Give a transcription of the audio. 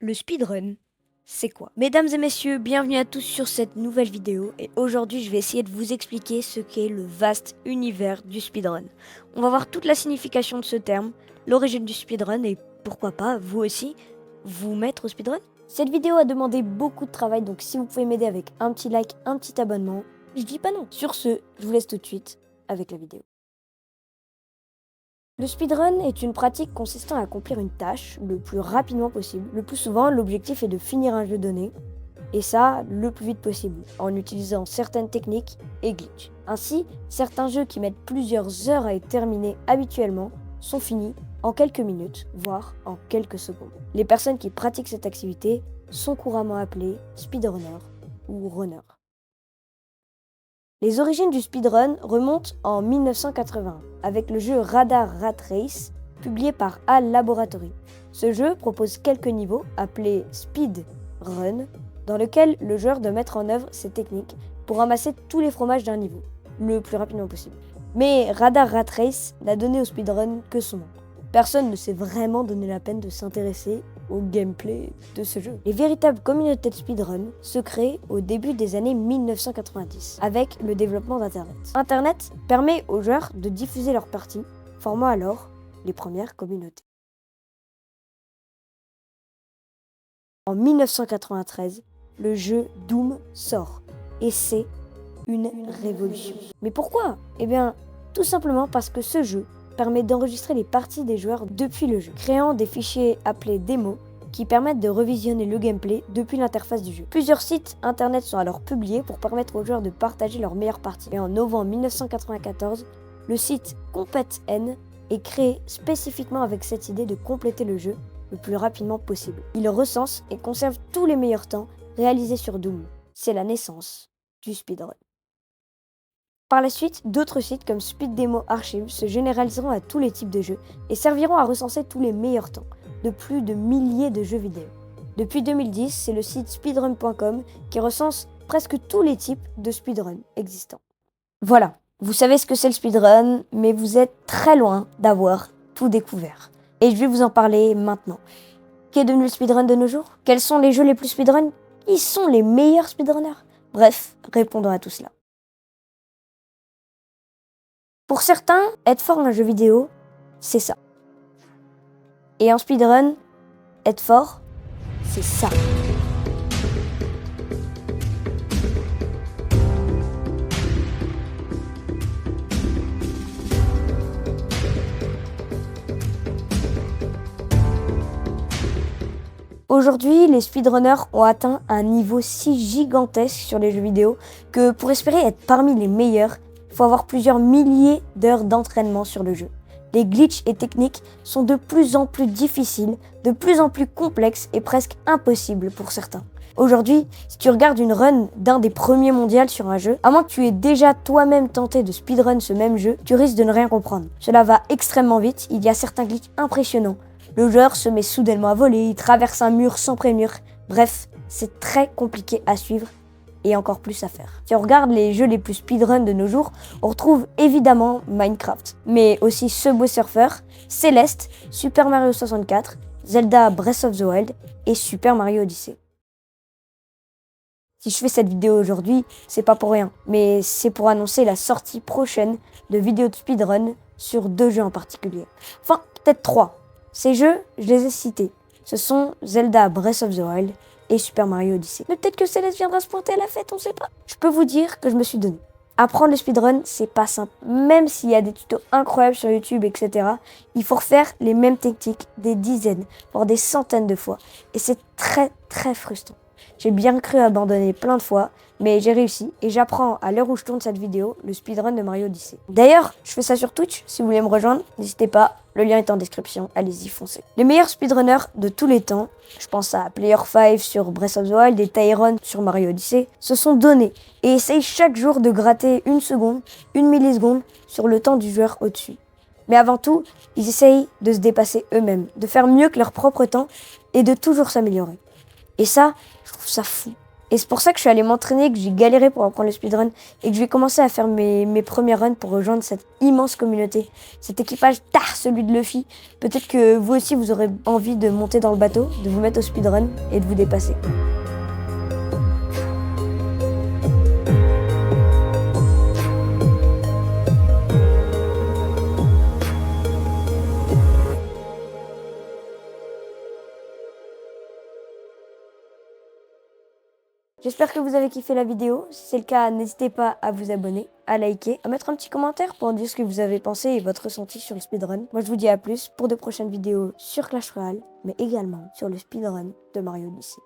Le speedrun, c'est quoi? Mesdames et messieurs, bienvenue à tous sur cette nouvelle vidéo et aujourd'hui je vais essayer de vous expliquer ce qu'est le vaste univers du speedrun. On va voir toute la signification de ce terme, l'origine du speedrun et pourquoi pas, vous aussi, vous mettre au speedrun. Cette vidéo a demandé beaucoup de travail donc si vous pouvez m'aider avec un petit like, un petit abonnement, je dis pas non. Sur ce, je vous laisse tout de suite avec la vidéo. Le speedrun est une pratique consistant à accomplir une tâche le plus rapidement possible. Le plus souvent, l'objectif est de finir un jeu donné, et ça le plus vite possible, en utilisant certaines techniques et glitches. Ainsi, certains jeux qui mettent plusieurs heures à être terminés habituellement sont finis en quelques minutes, voire en quelques secondes. Les personnes qui pratiquent cette activité sont couramment appelées speedrunners ou runners. Les origines du speedrun remontent en 1981 avec le jeu Radar Rat Race publié par HAL Laboratory. Ce jeu propose quelques niveaux appelés Speed Run dans lequel le joueur doit mettre en œuvre ses techniques pour ramasser tous les fromages d'un niveau le plus rapidement possible. Mais Radar Rat Race n'a donné au speedrun que son nom. Personne ne s'est vraiment donné la peine de s'intéresser au gameplay de ce jeu. Les véritables communautés de speedrun se créent au début des années 1990 avec le développement d'Internet. Internet permet aux joueurs de diffuser leurs parties, formant alors les premières communautés. En 1993, le jeu Doom sort et c'est une révolution. Mais pourquoi? Eh bien, tout simplement parce que ce jeu permet d'enregistrer les parties des joueurs depuis le jeu, créant des fichiers appelés démos qui permettent de revisionner le gameplay depuis l'interface du jeu. Plusieurs sites internet sont alors publiés pour permettre aux joueurs de partager leurs meilleures parties. Et en novembre 1994, le site CompetN est créé spécifiquement avec cette idée de compléter le jeu le plus rapidement possible. Il recense et conserve tous les meilleurs temps réalisés sur Doom. C'est la naissance du speedrun. Par la suite, d'autres sites comme Speed Demo Archive se généraliseront à tous les types de jeux et serviront à recenser tous les meilleurs temps de plus de milliers de jeux vidéo. Depuis 2010, c'est le site speedrun.com qui recense presque tous les types de speedrun existants. Voilà, vous savez ce que c'est le speedrun, mais vous êtes très loin d'avoir tout découvert. Et je vais vous en parler maintenant. Qu'est devenu le speedrun de nos jours? Quels sont les jeux les plus speedrun? Qui sont les meilleurs speedrunners? Bref, répondons à tout cela. Pour certains, être fort dans un jeu vidéo, c'est ça. Et en speedrun, être fort, c'est ça. Aujourd'hui, les speedrunners ont atteint un niveau si gigantesque sur les jeux vidéo que pour espérer être parmi les meilleurs, il faut avoir plusieurs milliers d'heures d'entraînement sur le jeu. Les glitches et techniques sont de plus en plus difficiles, de plus en plus complexes et presque impossibles pour certains. Aujourd'hui, si tu regardes une run d'un des premiers mondiaux sur un jeu, à moins que tu aies déjà toi-même tenté de speedrun ce même jeu, tu risques de ne rien comprendre. Cela va extrêmement vite, il y a certains glitches impressionnants. Le joueur se met soudainement à voler, il traverse un mur sans prévenir. Bref, c'est très compliqué à suivre et encore plus à faire. Si on regarde les jeux les plus speedrun de nos jours, on retrouve évidemment Minecraft, mais aussi Subway Surfer, Celeste, Super Mario 64, Zelda Breath of the Wild et Super Mario Odyssey. Si je fais cette vidéo aujourd'hui, c'est pas pour rien, mais c'est pour annoncer la sortie prochaine de vidéos de speedrun sur 2 jeux en particulier. Enfin, peut-être 3. Ces jeux, je les ai cités. Ce sont Zelda Breath of the Wild et Super Mario Odyssey. Mais peut-être que Céleste viendra se pointer à la fête, on sait pas. Je peux vous dire que je me suis donné. Apprendre le speedrun, c'est pas simple. Même s'il y a des tutos incroyables sur YouTube, etc., il faut refaire les mêmes techniques des dizaines, voire des centaines de fois. Et c'est très, très frustrant. J'ai bien cru abandonner plein de fois, mais j'ai réussi et j'apprends à l'heure où je tourne cette vidéo le speedrun de Mario Odyssey. D'ailleurs, je fais ça sur Twitch, si vous voulez me rejoindre, n'hésitez pas, le lien est en description, allez-y, foncez. Les meilleurs speedrunners de tous les temps, je pense à Player5 sur Breath of the Wild et Tyron sur Mario Odyssey, se sont donnés et essayent chaque jour de gratter 1 seconde, 1 milliseconde sur le temps du joueur au-dessus. Mais avant tout, ils essayent de se dépasser eux-mêmes, de faire mieux que leur propre temps et de toujours s'améliorer. Et ça, je trouve ça fou. Et c'est pour ça que je suis allé m'entraîner, que j'ai galéré pour apprendre le speedrun et que je vais commencer à faire mes premiers runs pour rejoindre cette immense communauté, cet équipage, celui de Luffy. Peut-être que vous aussi vous aurez envie de monter dans le bateau, de vous mettre au speedrun et de vous dépasser. J'espère que vous avez kiffé la vidéo. Si c'est le cas, n'hésitez pas à vous abonner, à liker, à mettre un petit commentaire pour dire ce que vous avez pensé et votre ressenti sur le speedrun. Moi, je vous dis à plus pour de prochaines vidéos sur Clash Royale, mais également sur le speedrun de Mario Odyssey.